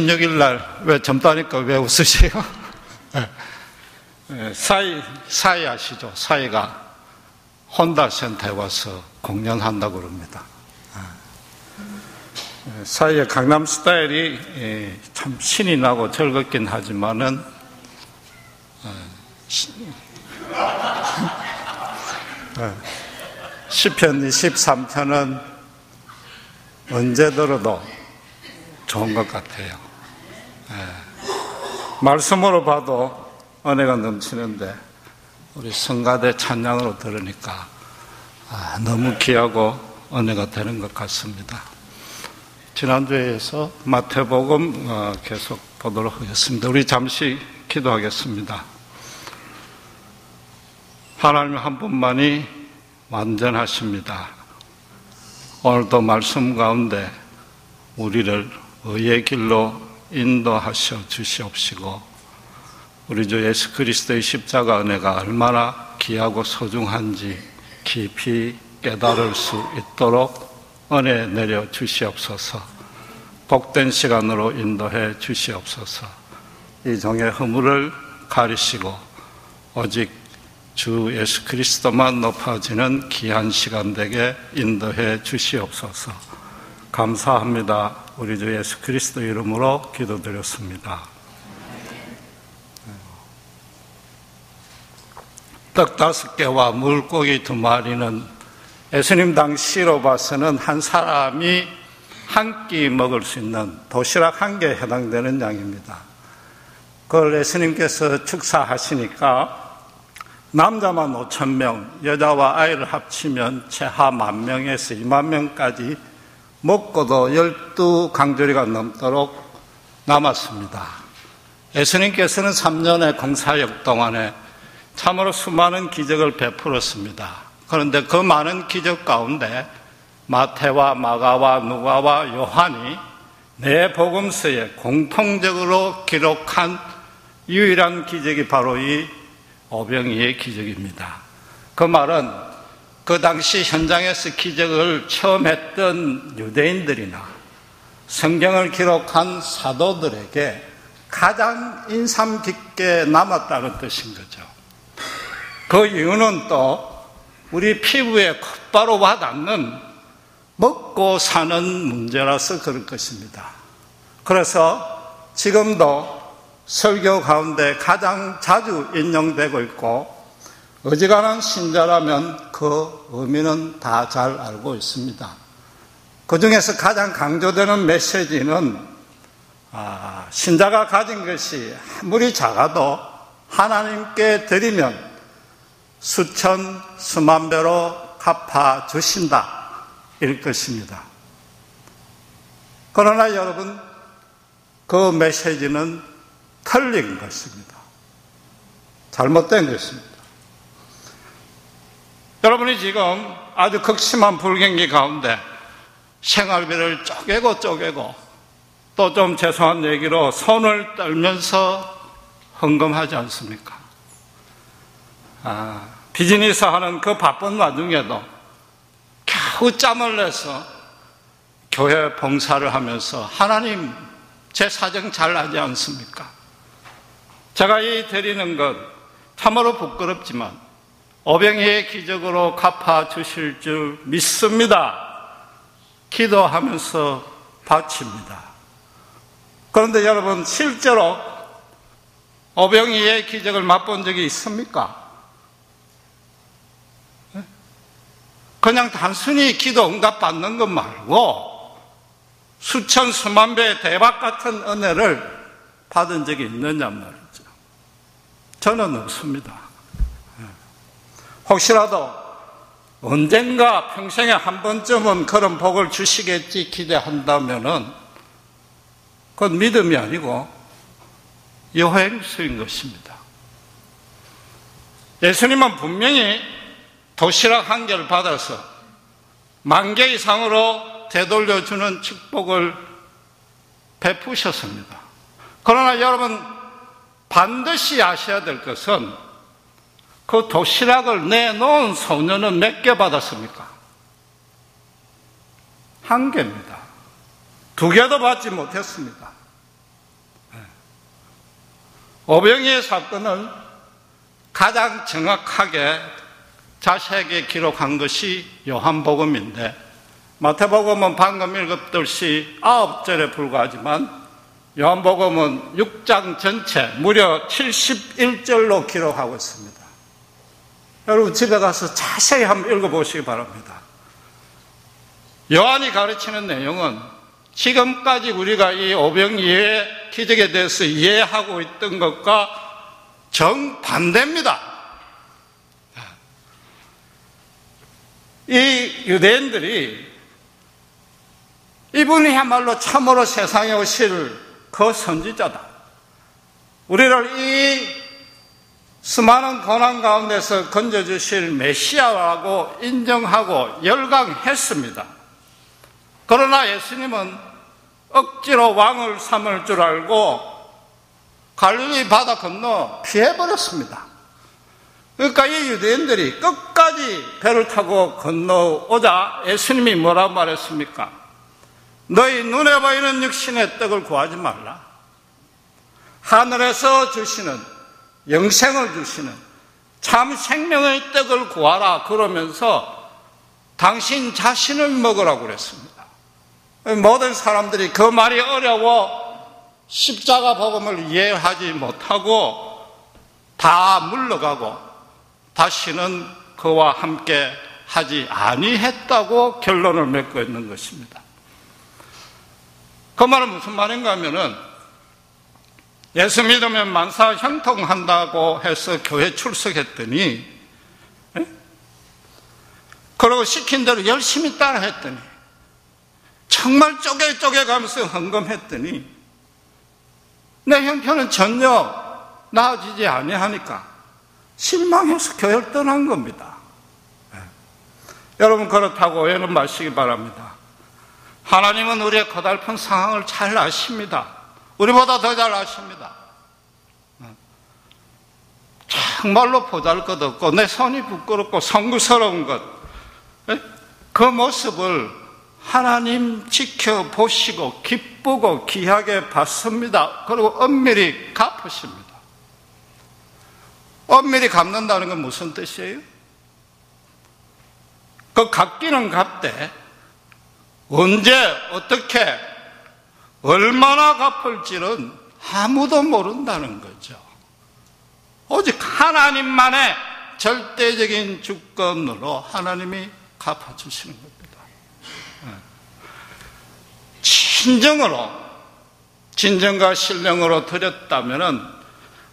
16일 날 왜 젊다니까 왜 웃으세요? 사이 아시죠? 사이가 혼다 센터에 와서 공연한다고 그럽니다. 사이의 강남 스타일이 참 신이 나고 즐겁긴 하지만은 시편 23편은 언제 들어도 좋은 것 같아요. 말씀으로 봐도 은혜가 넘치는데 우리 성가대 찬양으로 들으니까 너무 귀하고 은혜가 되는 것 같습니다. 지난주에 이어서 마태복음 계속 보도록 하겠습니다. 우리 잠시 기도하겠습니다. 하나님 한 분만이 완전하십니다. 오늘도 말씀 가운데 우리를 의의 길로 인도하셔 주시옵시고 우리 주 예수 그리스도의 십자가 은혜가 얼마나 귀하고 소중한지 깊이 깨달을 수 있도록 은혜 내려 주시옵소서. 복된 시간으로 인도해 주시옵소서. 이 종의 허물을 가리시고 오직 주 예수 그리스도만 높아지는 귀한 시간 되게 인도해 주시옵소서. 감사합니다. 우리 주 예수 그리스도 이름으로 기도드렸습니다. 떡 5개와 물고기 2마리는 예수님 당시로 봐서는 한 사람이 한 끼 먹을 수 있는 도시락 1개에 해당되는 양입니다. 그걸 예수님께서 축사하시니까 남자만 5,000명, 여자와 아이를 합치면 최하 10,000명에서 20,000명까지 먹고도 12강조리가 넘도록 남았습니다. 예수님께서는 3년의 공사역 동안에 참으로 수많은 기적을 베풀었습니다. 그런데 그 많은 기적 가운데 마태와 마가와 누가와 요한이 네 복음서에 공통적으로 기록한 유일한 기적이 바로 이 오병이의 기적입니다. 그 말은 그 당시 현장에서 기적을 처음 했던 유대인들이나 성경을 기록한 사도들에게 가장 인상 깊게 남았다는 뜻인 거죠. 그 이유는 또 우리 피부에 곧바로 와닿는 먹고 사는 문제라서 그럴 것입니다. 그래서 지금도 설교 가운데 가장 자주 인용되고 있고 어지간한 신자라면 그 의미는 다 잘 알고 있습니다. 그 중에서 가장 강조되는 메시지는 신자가 가진 것이 아무리 작아도 하나님께 드리면 수천 수만 배로 갚아주신다 일 것입니다. 그러나 여러분, 그 메시지는 틀린 것입니다. 잘못된 것입니다. 여러분이 지금 아주 극심한 불경기 가운데 생활비를 쪼개고 또 좀 죄송한 얘기로 손을 떨면서 헌금하지 않습니까? 비즈니스 하는 그 바쁜 와중에도 겨우 짬을 내서 교회 봉사를 하면서 하나님 제 사정 잘 알지 않습니까? 제가 이 드리는 것 참으로 부끄럽지만 오병이의 기적으로 갚아주실 줄 믿습니다. 기도하면서 바칩니다. 그런데 여러분, 실제로 오병이의 기적을 맛본 적이 있습니까? 그냥 단순히 기도 응답 받는 것 말고 수천 수만 배의 대박 같은 은혜를 받은 적이 있느냐 말이죠. 저는 없습니다. 혹시라도 언젠가 평생에 한 번쯤은 그런 복을 주시겠지 기대한다면은 그건 믿음이 아니고 여행수인 것입니다. 예수님은 분명히 도시락 1개를 받아서 10,000개 이상으로 되돌려주는 축복을 베푸셨습니다. 그러나 여러분, 반드시 아셔야 될 것은 그 도시락을 내놓은 소녀는 몇 개 받았습니까? 1개입니다. 2개도 받지 못했습니다. 오병이의 사건을 가장 정확하게 자세하게 기록한 것이 요한복음인데, 마태복음은 방금 읽었듯이 9절에 불과하지만 요한복음은 6장 전체 무려 71절로 기록하고 있습니다. 여러분 집에 가서 자세히 한번 읽어보시기 바랍니다. 요한이 가르치는 내용은 지금까지 우리가 이 오병이의 기적에 대해서 이해하고 있던 것과 정반대입니다. 이 유대인들이 이분이야말로 참으로 세상에 오실 그 선지자다, 우리를 이 수많은 고난 가운데서 건져주실 메시아라고 인정하고 열광했습니다. 그러나 예수님은 억지로 왕을 삼을 줄 알고 갈릴리 바다 건너 피해버렸습니다. 그러니까 이 유대인들이 끝까지 배를 타고 건너오자 예수님이 뭐라고 말했습니까? 너희 눈에 보이는 육신의 떡을 구하지 말라. 하늘에서 주시는, 영생을 주시는 참 생명의 떡을 구하라. 그러면서 당신 자신을 먹으라고 그랬습니다. 모든 사람들이 그 말이 어려워 십자가 복음을 이해하지 못하고 다 물러가고 다시는 그와 함께 하지 아니했다고 결론을 맺고 있는 것입니다. 그 말은 무슨 말인가 하면은, 예수 믿으면 만사 형통한다고 해서 교회 출석했더니, 그러고 시킨 대로 열심히 따라했더니, 정말 쪼개 가면서 헌금했더니 내 형편은 전혀 나아지지 아니하니까 실망해서 교회를 떠난 겁니다. 여러분, 그렇다고 오해는 마시기 바랍니다. 하나님은 우리의 고달픈 상황을 잘 아십니다. 우리보다 더 잘 아십니다. 정말로 보잘것없고 내 손이 부끄럽고 성구스러운 것, 그 모습을 하나님 지켜보시고 기쁘고 귀하게 봤습니다. 그리고 엄밀히 갚으십니다. 엄밀히 갚는다는 건 무슨 뜻이에요? 그 갚기는 갚되 언제 어떻게 얼마나 갚을지는 아무도 모른다는 거죠. 오직 하나님만의 절대적인 주권으로 하나님이 갚아주시는 겁니다. 진정과 신령으로 드렸다면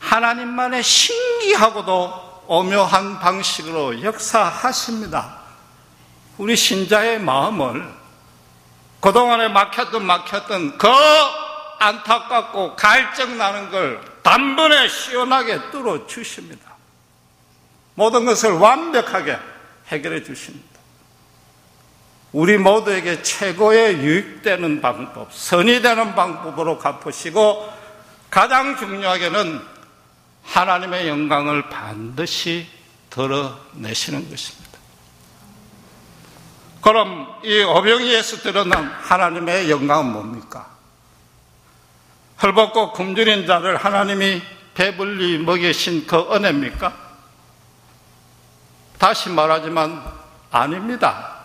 하나님만의 신기하고도 오묘한 방식으로 역사하십니다. 우리 신자의 마음을 그동안에 막혔던 그 안타깝고 갈증나는 걸 단번에 시원하게 뚫어 주십니다. 모든 것을 완벽하게 해결해 주십니다. 우리 모두에게 최고의 유익되는 방법, 선이 되는 방법으로 갚으시고 가장 중요하게는 하나님의 영광을 반드시 드러내시는 것입니다. 그럼 이 오병이에서 드러난 하나님의 영광은 뭡니까? 헐벗고 굶주린 자를 하나님이 배불리 먹이신 그 은혜입니까? 다시 말하지만 아닙니다.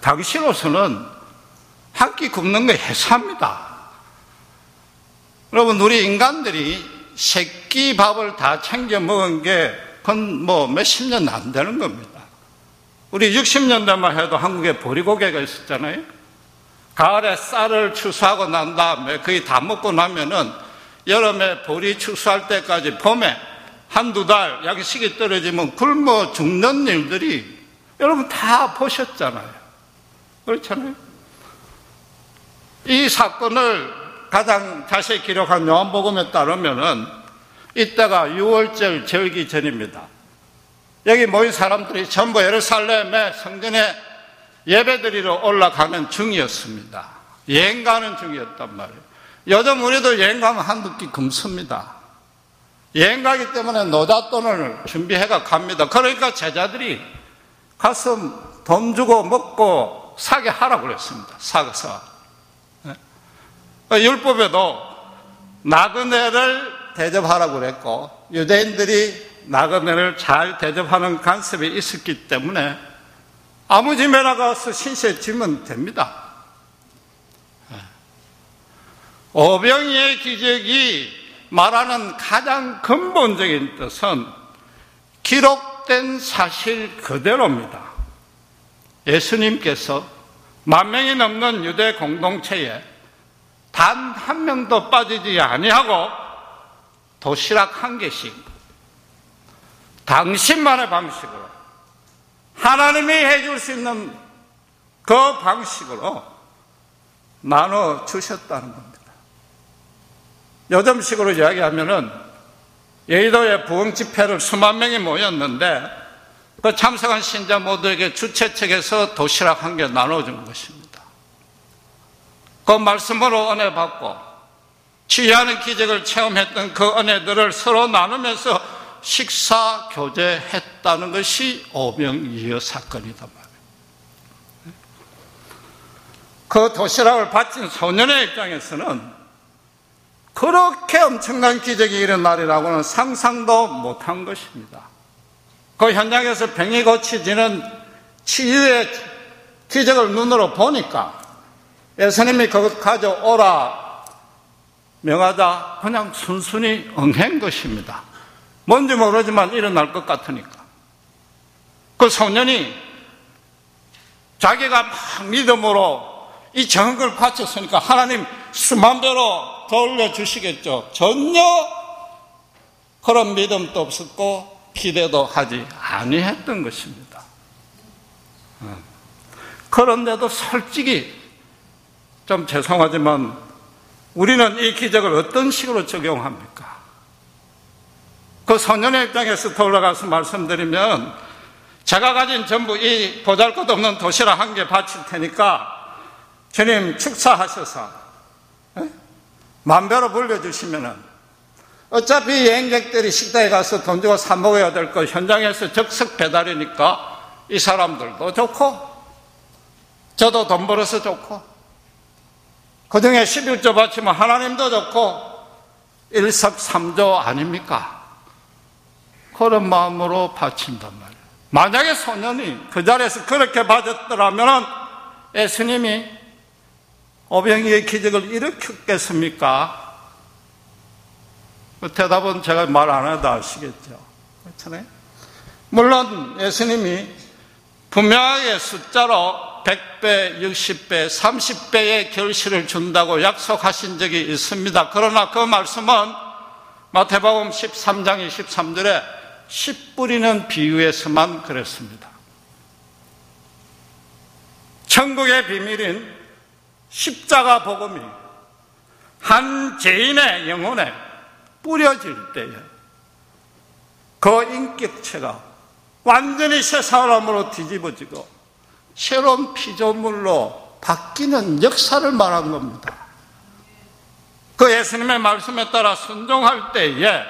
당시로서는 한 끼 굶는 거 해소합니다. 여러분, 우리 인간들이 새끼 밥을 다 챙겨 먹은 게 그건 몇십 년 안 되는 겁니다. 우리 60년대만 해도 한국에 보리고개가 있었잖아요. 가을에 쌀을 추수하고 난 다음에 거의 다 먹고 나면은 여름에 보리 추수할 때까지 봄에 한두 달 양식이 떨어지면 굶어 죽는 일들이 여러분 다 보셨잖아요. 그렇잖아요. 이 사건을 가장 자세히 기록한 요한복음에 따르면은 이때가 6월절 절기 전입니다. 여기 모인 사람들이 전부 예루살렘의 성전에 예배드리러 올라가는 중이었습니다. 여행 가는 중이었단 말이에요. 요즘 우리도 여행 가면 한두 끼 굶습니다. 여행 가기 때문에 노잣돈을 준비해가 갑니다. 그러니까 제자들이 가서 돈 주고 먹고 사게 하라고 그랬습니다. 사서. 율법에도 나그네를 대접하라고 그랬고 유대인들이 나그네를 잘 대접하는 관습이 있었기 때문에 아무 집에 나가서 신세 지면 됩니다. 오병이의 기적이 말하는 가장 근본적인 뜻은 기록된 사실 그대로입니다. 예수님께서 10,000명이 넘는 유대 공동체에 단 한 명도 빠지지 아니하고 도시락 한 개씩 당신만의 방식으로 하나님이 해줄 수 있는 그 방식으로 나눠 주셨다는 겁니다. 요즘식으로 이야기하면은 여의도에 부흥 집회를 수만 명이 모였는데 그 참석한 신자 모두에게 주최 측에서 도시락 한 개 나눠준 것입니다. 그 말씀으로 은혜 받고 치유하는 기적을 체험했던 그 은혜들을 서로 나누면서 식사 교제했다는 것이 오병이어 사건이다 말이에요. 그 도시락을 바친 소년의 입장에서는 그렇게 엄청난 기적이 일어나리라고는 상상도 못한 것입니다. 그 현장에서 병이 고쳐지는 치유의 기적을 눈으로 보니까 예수님이 그것 가져오라 명하자 그냥 순순히 응한 것입니다. 뭔지 모르지만 일어날 것 같으니까. 그 소년이 자기가 막 믿음으로 이 적은 걸 바쳤으니까 하나님 수만 배로 더 올려주시겠죠. 전혀 그런 믿음도 없었고 기대도 하지 아니했던 것입니다. 그런데도 솔직히 좀 죄송하지만 우리는 이 기적을 어떤 식으로 적용합니까? 그 소년의 입장에서 돌아가서 말씀드리면 제가 가진 전부 이 보잘것없는 도시락 한 개 바칠 테니까 주님 축사하셔서 10,000배로 불려주시면은 어차피 여행객들이 식당에 가서 돈 주고 사 먹어야 될 거 현장에서 즉석 배달이니까 이 사람들도 좋고 저도 돈 벌어서 좋고 그 중에 11조 바치면 하나님도 좋고 일석삼조 아닙니까? 그런 마음으로 바친단 말이에요. 만약에 소년이 그 자리에서 그렇게 받았더라면 예수님이 오병이의 기적을 일으켰겠습니까? 그 대답은 제가 말 안 해도 아시겠죠. 그렇잖아요? 물론 예수님이 분명하게 숫자로 100배, 60배, 30배의 결실을 준다고 약속하신 적이 있습니다. 그러나 그 말씀은 마태복음 13장 23절에 씨 뿌리는 비유에서만 그랬습니다. 천국의 비밀인 십자가 복음이 한 죄인의 영혼에 뿌려질 때에 그 인격체가 완전히 새 사람으로 뒤집어지고 새로운 피조물로 바뀌는 역사를 말한 겁니다. 그 예수님의 말씀에 따라 순종할 때에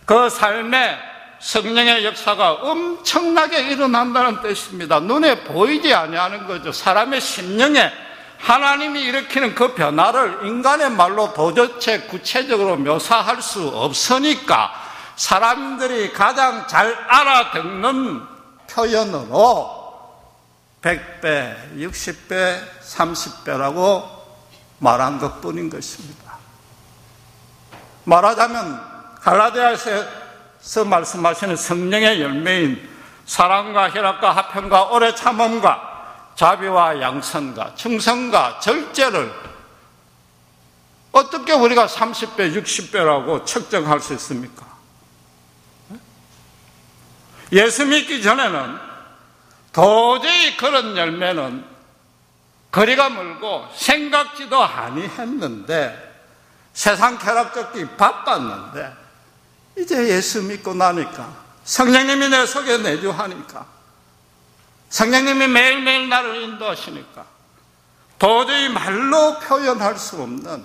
그 삶에 성령의 역사가 엄청나게 일어난다는 뜻입니다. 눈에 보이지 아니하는 거죠. 사람의 심령에 하나님이 일으키는 그 변화를 인간의 말로 도대체 구체적으로 묘사할 수 없으니까 사람들이 가장 잘 알아듣는 표현으로 100배, 60배, 30배라고 말한 것뿐인 것입니다. 말하자면 갈라디아에서 말씀하시는 성령의 열매인 사랑과 희락과 화평과 오래 참음과 자비와 양선과 충성과 절제를 어떻게 우리가 30배, 60배라고 측정할 수 있습니까? 예수 믿기 전에는 도저히 그런 열매는 거리가 멀고 생각지도 아니했는데 세상 쾌락적기 바빴는데 이제 예수 믿고 나니까 성령님이 내 속에 내주하니까 성령님이 매일매일 나를 인도하시니까 도저히 말로 표현할 수 없는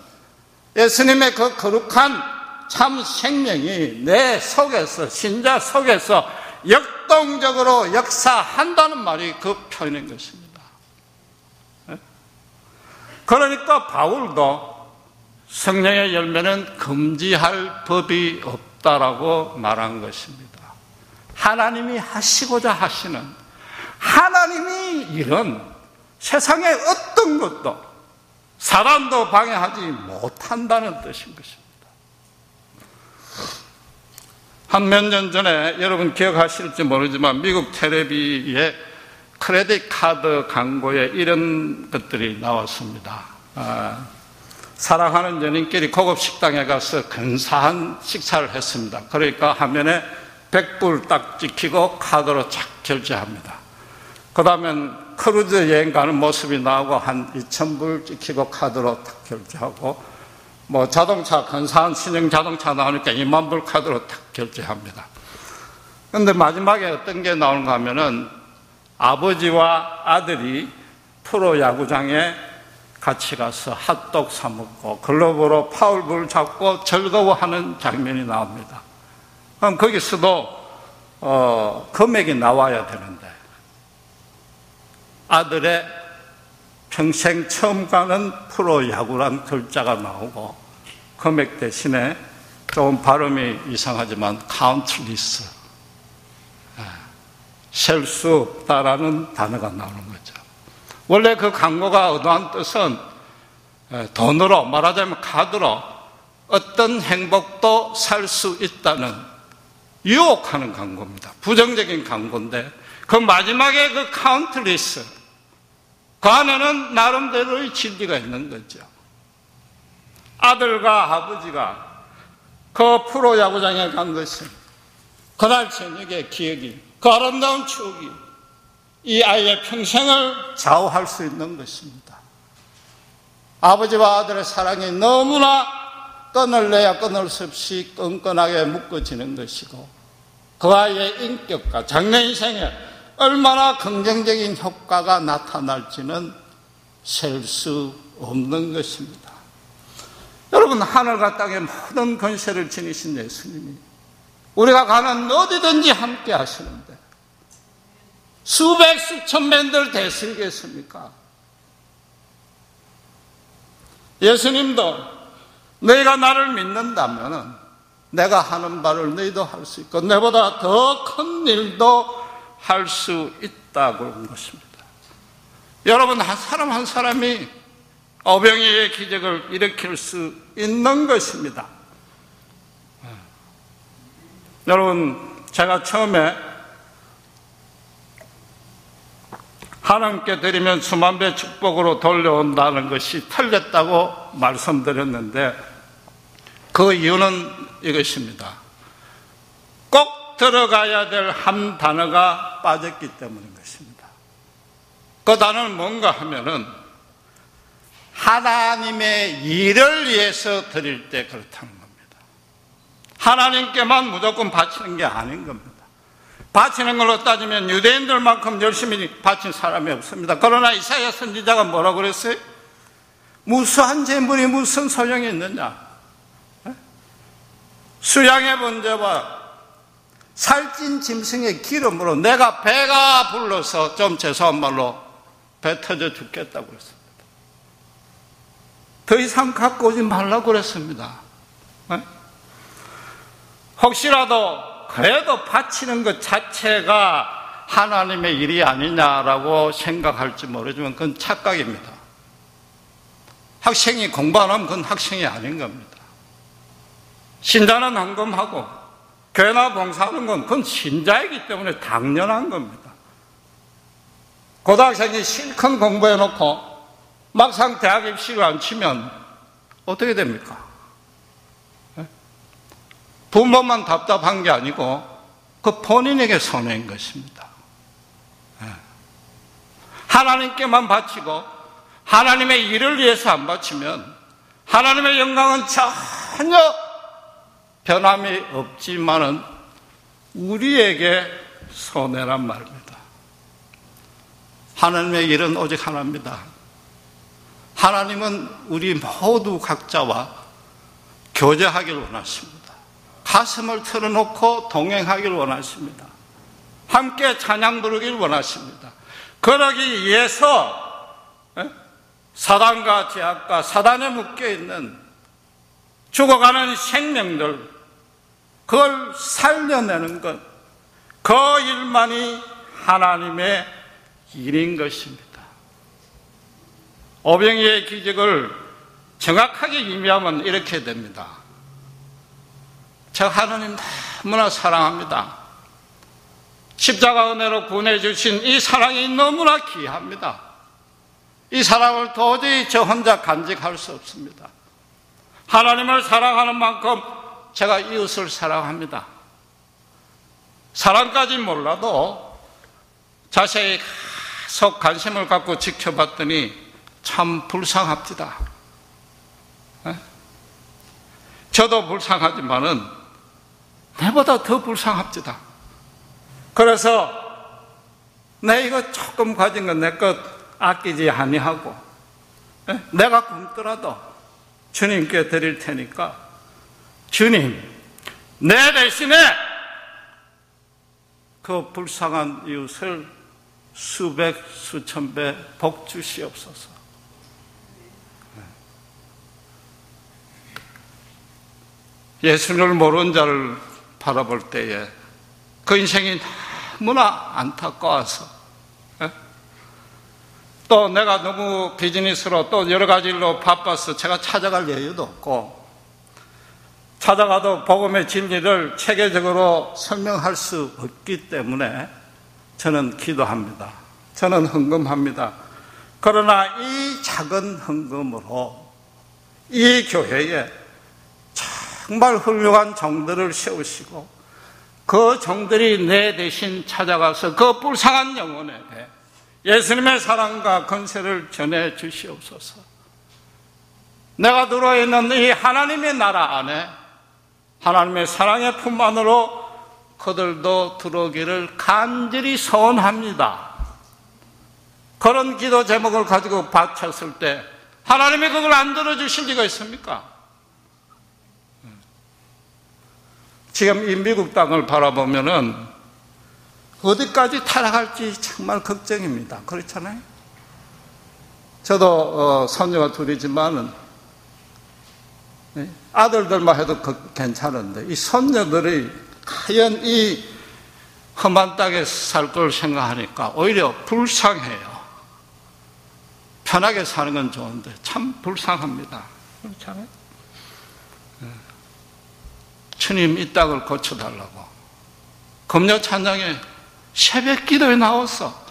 예수님의 그 거룩한 참 생명이 내 속에서 신자 속에서 역동적으로 역사한다는 말이 그 표현인 것입니다. 그러니까 바울도 성령의 열매는 금지할 법이 없다라고 말한 것입니다. 하나님이 하시고자 하시는, 하나님이 이런 세상의 어떤 것도 사람도 방해하지 못한다는 뜻인 것입니다. 한 몇 년 전에 여러분 기억하실지 모르지만 미국 텔레비에 크레딧 카드 광고에 이런 것들이 나왔습니다. 사랑하는 연인끼리 고급 식당에 가서 근사한 식사를 했습니다. 그러니까 화면에 100불 딱 찍히고 카드로 착 결제합니다. 그 다음엔 크루즈 여행 가는 모습이 나오고 한 2,000불 찍히고 카드로 딱 결제하고, 뭐 자동차, 근사한 신형 자동차 나오니까 2만 불 카드로 딱 결제합니다. 그런데 마지막에 어떤 게 나오는가 하면은 아버지와 아들이 프로야구장에 같이 가서 핫도그 사 먹고 글러브로 파울볼 잡고 즐거워하는 장면이 나옵니다. 그럼 거기서도 금액이 나와야 되는데 아들의 평생 처음 가는 프로야구란 글자가 나오고 금액 대신에 조금 발음이 이상하지만 카운트리스, 셀 수 없다라는 단어가 나오는 거죠. 원래 그 광고가 의도한 뜻은 돈으로, 말하자면 카드로 어떤 행복도 살 수 있다는 유혹하는 광고입니다. 부정적인 광고인데 그 마지막에 그 카운트리스, 그 안에는 나름대로의 진리가 있는 거죠. 아들과 아버지가 그 프로야구장에 간 것은 그날 저녁의 기억이, 그 아름다운 추억이 이 아이의 평생을 좌우할 수 있는 것입니다. 아버지와 아들의 사랑이 너무나 끊을래야 끊을 수 없이 끈끈하게 묶어지는 것이고 그 아이의 인격과 장래인생에 얼마나 긍정적인 효과가 나타날지는 셀 수 없는 것입니다. 여러분, 하늘과 땅의 모든 권세를 지니신 예수님이 우리가 가는 어디든지 함께 하시는데 수백 수천 맨들 대수이겠습니까? 예수님도 너희가 나를 믿는다면 내가 하는 바를 너희도 할 수 있고 내보다 더 큰 일도 할 수 있다고 그런 것입니다. 여러분, 한 사람 한 사람이 오병이의 기적을 일으킬 수 있는 것입니다. 여러분, 제가 처음에 하나님께 드리면 수만 배 축복으로 돌려온다는 것이 틀렸다고 말씀드렸는데 그 이유는 이것입니다. 꼭 들어가야 될 한 단어가 빠졌기 때문인 것입니다. 그 단어는 뭔가 하면은 하나님의 일을 위해서 드릴 때 그렇다는 겁니다. 하나님께만 무조건 바치는 게 아닌 겁니다. 바치는 걸로 따지면 유대인들만큼 열심히 바친 사람이 없습니다. 그러나 이사야 선지자가 뭐라고 그랬어요? 무수한 재물이 무슨 소용이 있느냐? 수양의 번제와 살찐 짐승의 기름으로 내가 배가 불러서, 좀 죄송한 말로 배 터져 죽겠다고 그랬습니다. 더 이상 갖고 오지 말라고 그랬습니다. 혹시라도 그래도 바치는 것 자체가 하나님의 일이 아니냐라고 생각할지 모르지만 그건 착각입니다. 학생이 공부 안 하면 그건 학생이 아닌 겁니다. 신자는 헌금하고 교회나 봉사하는 건 그건 신자이기 때문에 당연한 겁니다. 고등학생이 실컷 공부해놓고 막상 대학 입시를 안 치면 어떻게 됩니까? 부모만 답답한 게 아니고 그 본인에게 손해인 것입니다. 하나님께만 바치고 하나님의 일을 위해서 안 바치면 하나님의 영광은 전혀 변함이 없지만은 우리에게 손해란 말입니다. 하나님의 일은 오직 하나입니다. 하나님은 우리 모두 각자와 교제하길 원하십니다. 가슴을 틀어놓고 동행하길 원하십니다. 함께 찬양 부르길 원하십니다. 그러기 위해서 사단과 죄악과 사단에 묶여있는 죽어가는 생명들, 그걸 살려내는 것, 그 일만이 하나님의 일인 것입니다. 오병이의 기적을 정확하게 의미하면 이렇게 됩니다. 제가 하나님 너무나 사랑합니다. 십자가 은혜로 구원해 주신 이 사랑이 너무나 귀합니다. 이 사랑을 도저히 저 혼자 간직할 수 없습니다. 하나님을 사랑하는 만큼 제가 이웃을 사랑합니다. 사랑까지 몰라도 자세히 계속 관심을 갖고 지켜봤더니 참 불쌍합니다. 저도 불쌍하지만은 내보다 더 불쌍합니다. 그래서 내 이거 조금 가진 건 내 것 아끼지 아니하고 내가 굶더라도 주님께 드릴 테니까 주님, 내 대신에 그 불쌍한 이웃을 수백 수천 배 복 주시옵소서. 예수를 모르는 자를 바라볼 때에 그 인생이 너무나 안타까워서, 또 내가 너무 비즈니스로 또 여러 가지 일로 바빠서 제가 찾아갈 여유도 없고, 찾아가도 복음의 진리를 체계적으로 설명할 수 없기 때문에 저는 기도합니다. 저는 헌금합니다. 그러나 이 작은 헌금으로 이 교회에 정말 훌륭한 종들을 세우시고 그 종들이 내 대신 찾아가서 그 불쌍한 영혼에게 예수님의 사랑과 권세를 전해 주시옵소서. 내가 들어있는 이 하나님의 나라 안에 하나님의 사랑의 품 안으로 그들도 들어오기를 간절히 소원합니다. 그런 기도 제목을 가지고 바쳤을 때 하나님이 그걸 안 들어주실 리가 있습니까? 지금 이 미국 땅을 바라보면은 어디까지 타락할지 정말 걱정입니다. 그렇잖아요? 저도 손녀가 둘이지만은 아들들만 해도 괜찮은데 이 손녀들이 과연 이 험한 땅에 살 걸 생각하니까 오히려 불쌍해요. 편하게 사는 건 좋은데 참 불쌍합니다. 그렇잖아요? 주님 이 땅을 고쳐달라고 금요 찬양에 새벽 기도에 나와서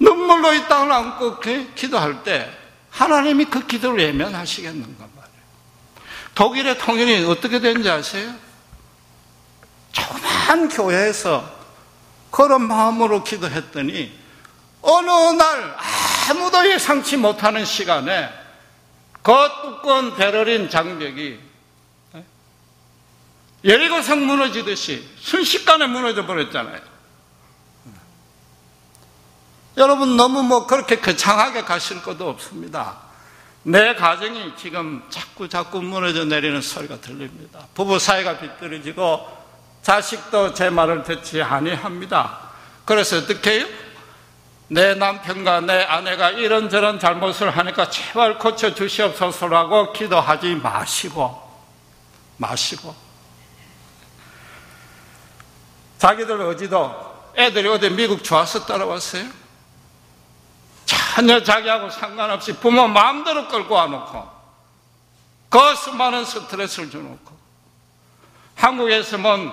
눈물로 이 땅을 안고 기도할 때 하나님이 그 기도를 외면하시겠는가 말이에요. 독일의 통일이 어떻게 된지 아세요? 조그만 교회에서 그런 마음으로 기도했더니 어느 날 아무도 예상치 못하는 시간에 그 두꺼운 베를린 장벽이 여리고성 무너지듯이 순식간에 무너져 버렸잖아요. 여러분 너무 그렇게 거창하게 가실 것도 없습니다. 내 가정이 지금 자꾸 무너져 내리는 소리가 들립니다. 부부 사이가 비뚤어지고 자식도 제 말을 듣지 아니합니다. 그래서 어떻게 해요? 내 남편과 내 아내가 이런저런 잘못을 하니까 제발 고쳐주시옵소서라고 기도하지 마시고 자기들 어디도 애들이 어디 미국 좋아서 따라왔어요? 전혀 자기하고 상관없이 부모 마음대로 끌고 와놓고 그 수많은 스트레스를 줘놓고 한국에서는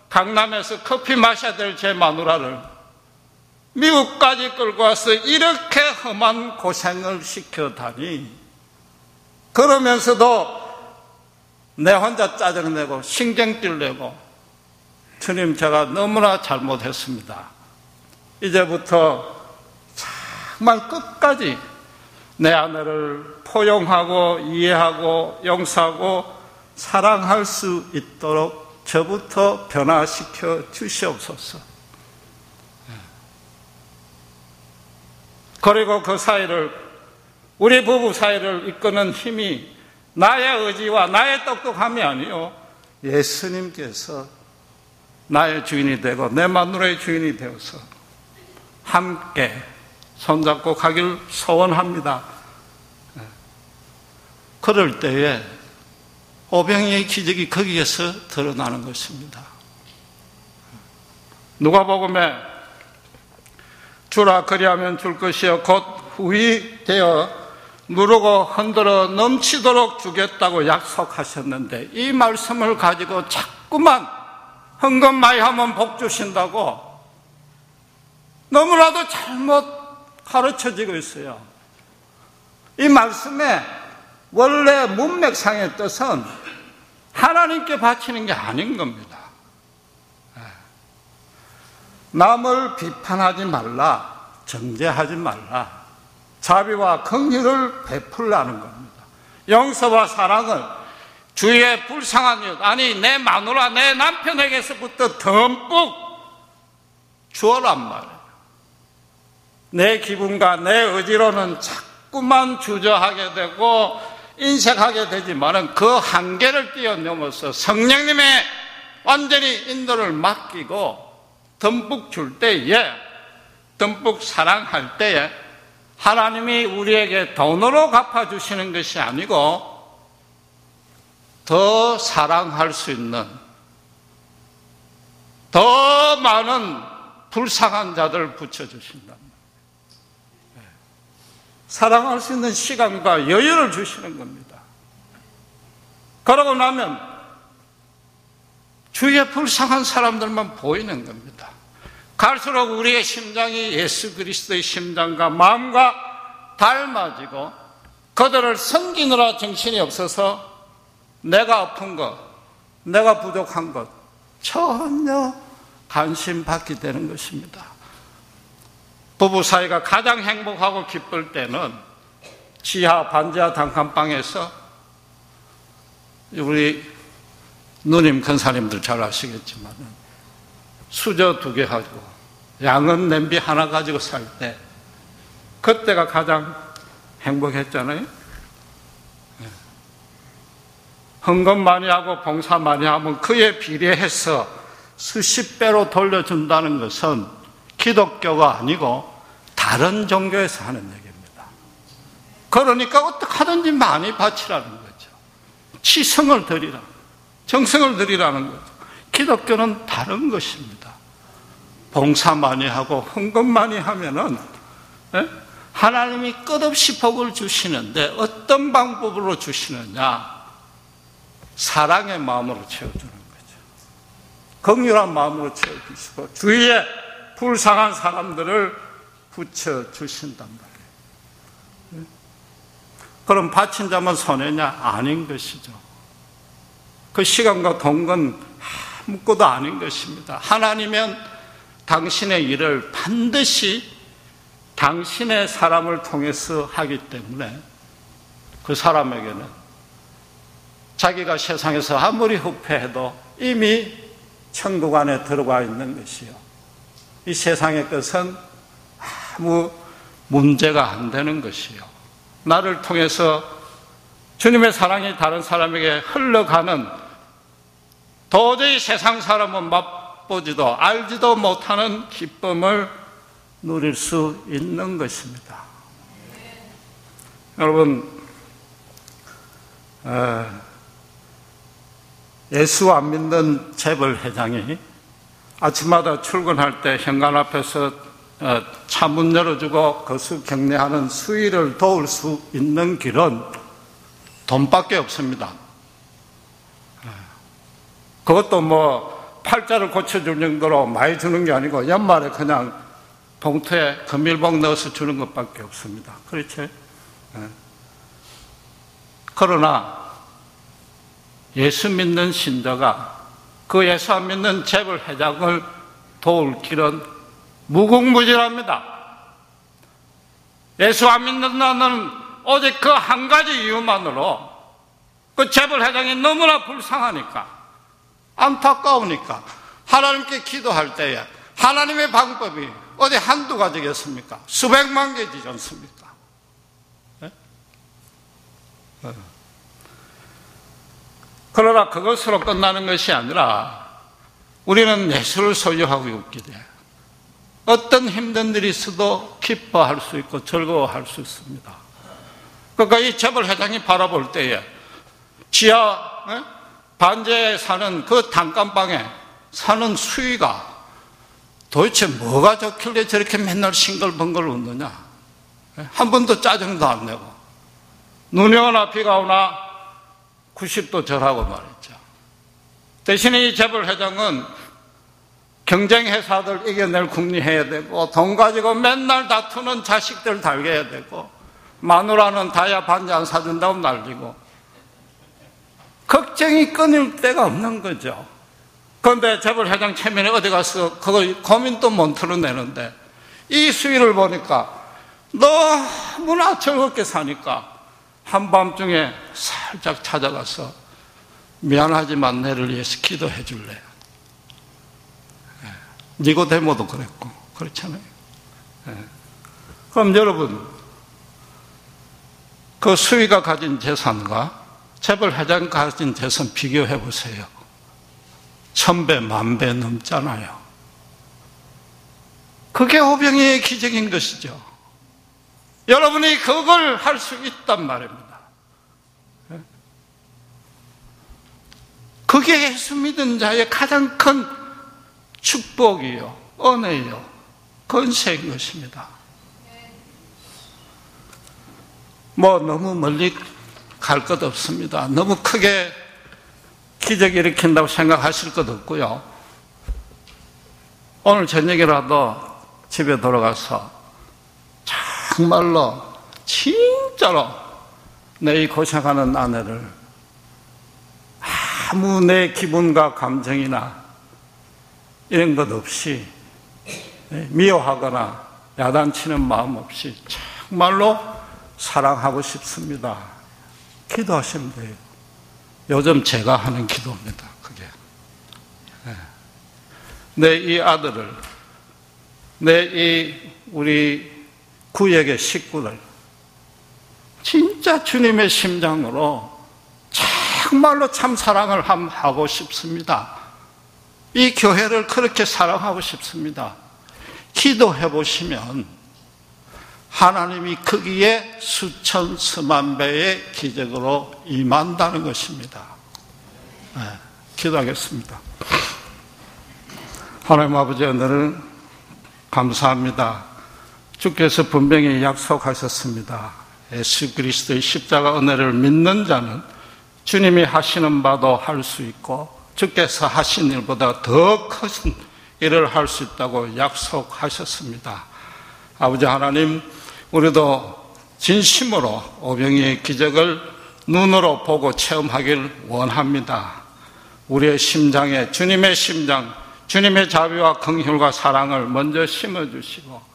강남에서 커피 마셔야 될 제 마누라를 미국까지 끌고 와서 이렇게 험한 고생을 시켜다니, 그러면서도 내 혼자 짜증내고 신경질 내고 주님 제가 너무나 잘못했습니다. 이제부터 정말 끝까지 내 아내를 포용하고 이해하고 용서하고 사랑할 수 있도록 저부터 변화시켜 주시옵소서. 그리고 그 사이를, 우리 부부 사이를 이끄는 힘이 나의 의지와 나의 똑똑함이 아니요 예수님께서 나의 주인이 되고 내 마누라의 주인이 되어서 함께 손잡고 가길 소원합니다. 그럴 때에 오병이의 기적이 거기에서 드러나는 것입니다. 누가복음에 주라 그리하면 줄 것이요 곧 후히 되어 누르고 흔들어 넘치도록 주겠다고 약속하셨는데 이 말씀을 가지고 자꾸만 헌금 많이 하면 복 주신다고 너무나도 잘못 가르쳐지고 있어요. 이 말씀의 원래 문맥상의 뜻은 하나님께 바치는 게 아닌 겁니다. 남을 비판하지 말라, 정죄하지 말라, 자비와 긍휼을 베풀라는 겁니다. 용서와 사랑을 주위의 불쌍한 이웃, 아니 내 마누라, 내 남편에게서부터 듬뿍 주어란 말이에요. 내 기분과 내 의지로는 자꾸만 주저하게 되고 인색하게 되지만은 그 한계를 뛰어넘어서 성령님의 완전히 인도를 맡기고 듬뿍 줄 때에, 듬뿍 사랑할 때에 하나님이 우리에게 돈으로 갚아주시는 것이 아니고 더 사랑할 수 있는 더 많은 불쌍한 자들을 붙여주신다. 사랑할 수 있는 시간과 여유를 주시는 겁니다. 그러고 나면 주위에 불쌍한 사람들만 보이는 겁니다. 갈수록 우리의 심장이 예수 그리스도의 심장과 마음과 닮아지고 그들을 섬기느라 정신이 없어서 내가 아픈 것, 내가 부족한 것 전혀 관심 받게 되는 것입니다. 부부 사이가 가장 행복하고 기쁠 때는 지하, 반지하 단칸방에서 우리 누님, 큰사님들 잘 아시겠지만 수저 2개 가지고 양은 냄비 하나 가지고 살 때 그때가 가장 행복했잖아요. 헌금 많이 하고 봉사 많이 하면 그에 비례해서 수십 배로 돌려준다는 것은 기독교가 아니고 다른 종교에서 하는 얘기입니다. 그러니까 어떻게 하든지 많이 바치라는 거죠. 치성을 드리라, 정성을 드리라는 거죠. 기독교는 다른 것입니다. 봉사 많이 하고 헌금 많이 하면은 하나님이 끝없이 복을 주시는데 어떤 방법으로 주시느냐? 사랑의 마음으로 채워주는 거죠. 긍휼한 마음으로 채워주시고 주위에 불쌍한 사람들을 붙여주신단 말이에요. 그럼 바친 자만 손해냐? 아닌 것이죠. 그 시간과 돈건 아무것도 아닌 것입니다. 하나님은 당신의 일을 반드시 당신의 사람을 통해서 하기 때문에 그 사람에게는 자기가 세상에서 아무리 후패해도 이미 천국 안에 들어가 있는 것이요, 이 세상의 것은 아무 문제가 안 되는 것이요, 나를 통해서 주님의 사랑이 다른 사람에게 흘러가는 도저히 세상 사람은 맛보지도 알지도 못하는 기쁨을 누릴 수 있는 것입니다. 여러분, 예수 안 믿는 재벌 회장이 아침마다 출근할 때 현관 앞에서 차 문 열어주고 거수 경례하는 수의를 도울 수 있는 길은 돈밖에 없습니다. 그것도 뭐 팔자를 고쳐줄 정도로 많이 주는 게 아니고 연말에 그냥 봉투에 금일봉 넣어서 주는 것밖에 없습니다. 그렇죠? 그러나 예수 믿는 신자가 그 예수 안 믿는 재벌 회장을 도울 길은 무궁무진합니다. 예수 안 믿는 나는 오직 그 한 가지 이유만으로 그 재벌 회장이 너무나 불쌍하니까, 안타까우니까 하나님께 기도할 때에 하나님의 방법이 어디 한두 가지겠습니까? 수백만 개지 않습니까? 네? 그러나 그것으로 끝나는 것이 아니라 우리는 예수를 소유하고 있게 돼 어떤 힘든 일이 있어도 기뻐할 수 있고 즐거워할 수 있습니다. 그러니까 이 재벌 회장이 바라볼 때에 지하 반지에 사는 그 단칸방에 사는 수위가 도대체 뭐가 좋길래 저렇게 맨날 싱글벙글 웃느냐? 한 번도 짜증도 안 내고 눈이 오나 비가 오나 90도 절하고 말이죠. 대신에 이 재벌 회장은 경쟁회사들 이겨낼 궁리해야 되고 돈 가지고 맨날 다투는 자식들 달게해야 되고 마누라는 다이아 반지 안 사준다고 난리고 걱정이 끊일 데가 없는 거죠. 그런데 재벌 회장 체면에 어디 가서 그거 고민도 못 털어내는데 이 수위를 보니까 너무나 즐겁게 사니까 한밤중에 살짝 찾아가서 미안하지만 내를 위해서 기도해 줄래? 니고데모도 그랬고 그렇잖아요. 그럼 여러분 그 수위가 가진 재산과 재벌 회장이 가진 재산 비교해 보세요. 1000배, 10,000배 넘잖아요. 그게 오병이의 기적인 것이죠. 여러분이 그걸 할 수 있단 말입니다. 그게 예수 믿은 자의 가장 큰 축복이요, 은혜요, 권세인 것입니다. 뭐 너무 멀리 갈 것 없습니다. 너무 크게 기적 일으킨다고 생각하실 것 없고요. 오늘 저녁이라도 집에 돌아가서 정말로 진짜로 내 이 고생하는 아내를 아무 내 기분과 감정이나 이런 것 없이 미워하거나 야단치는 마음 없이 정말로 사랑하고 싶습니다. 기도하시면 돼요. 요즘 제가 하는 기도입니다. 그게 내 이 아들을, 내 이 우리 구역의 식구들 진짜 주님의 심장으로 정말로 참 사랑을 하고 싶습니다. 이 교회를 그렇게 사랑하고 싶습니다. 기도해 보시면 하나님이 거기에 수천 수만 배의 기적으로 임한다는 것입니다. 기도하겠습니다. 하나님 아버지, 오늘은 감사합니다. 주께서 분명히 약속하셨습니다. 예수 그리스도의 십자가 은혜를 믿는 자는 주님이 하시는 바도 할 수 있고 주께서 하신 일보다 더 큰 일을 할 수 있다고 약속하셨습니다. 아버지 하나님, 우리도 진심으로 오병이의 기적을 눈으로 보고 체험하길 원합니다. 우리의 심장에 주님의 심장, 주님의 자비와 긍휼과 사랑을 먼저 심어주시고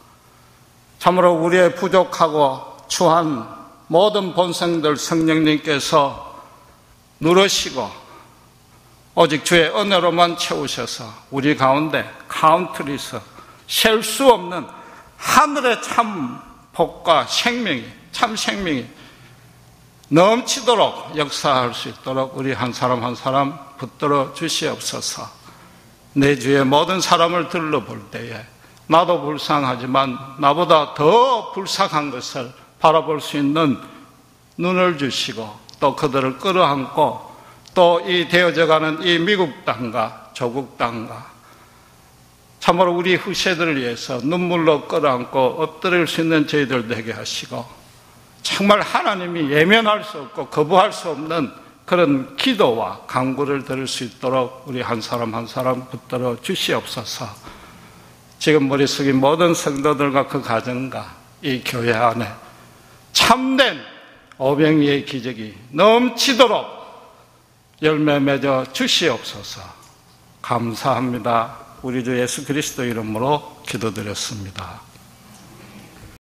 참으로 우리의 부족하고 추한 모든 본성들 성령님께서 누르시고 오직 주의 은혜로만 채우셔서 우리 가운데 카운트리스 셀 수 없는 하늘의 참 복과 생명이, 참 생명이 넘치도록 역사할 수 있도록 우리 한 사람 한 사람 붙들어 주시옵소서. 내 주의 모든 사람을 둘러볼 때에 나도 불쌍하지만 나보다 더 불쌍한 것을 바라볼 수 있는 눈을 주시고 또 그들을 끌어안고 또 이 되어져가는 이 미국 땅과 조국 땅과 참으로 우리 후세들을 위해서 눈물로 끌어안고 엎드릴 수 있는 저희들 되게 하시고 정말 하나님이 예면할 수 없고 거부할 수 없는 그런 기도와 간구를 들을 수 있도록 우리 한 사람 한 사람 붙들어 주시옵소서. 지금 머릿속에 모든 성도들과 그 가정과 이 교회 안에 참된 오병이의 기적이 넘치도록 열매 맺어 주시옵소서. 감사합니다. 우리 주 예수 그리스도 이름으로 기도드렸습니다.